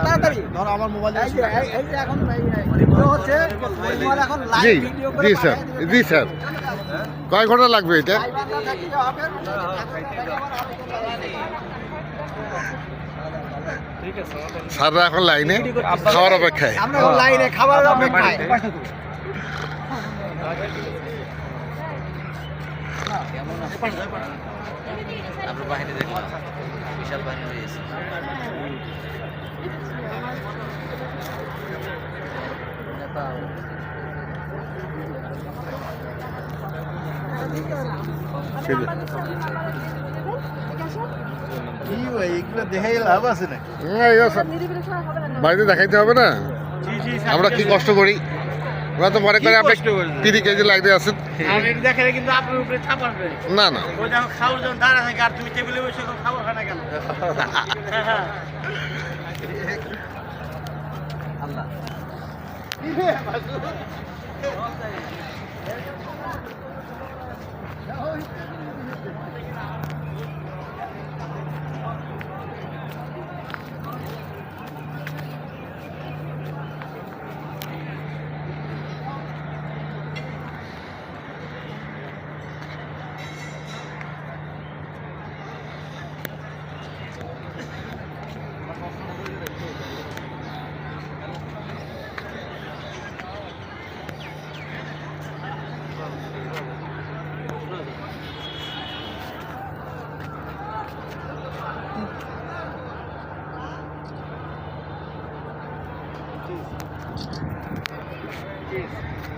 তাড়াতাড়ি ধরো আমার মোবাইল এখন হচ্ছে এখন জি জি স্যার, জি স্যার, কয় ঘন্টা লাগবে এটা? স্যাররা এখন লাইনে খাওয়ার অপেক্ষায়। আমরা লাইনে খাবার অপেক্ষায়। আমরা বাহিনী দেখলাম বিশাল বাহিনী হয়েছে। কি ভাই এগুলো দেখে লাভ আছে না? বাড়িতে দেখাইতে হবে না, আমরা কি কষ্ট করি। ওরা তো মনে করে আপনি 3 কেজি লাইনে আছেন। দেখে কিন্তু আপনার উপরে ছাপ আসবে না না, ওই দেখো খাওয়ার জন্য দাঁড়া থাকে আর তুমি টেবিলে বসে খাবার খানা কেন? Cheers.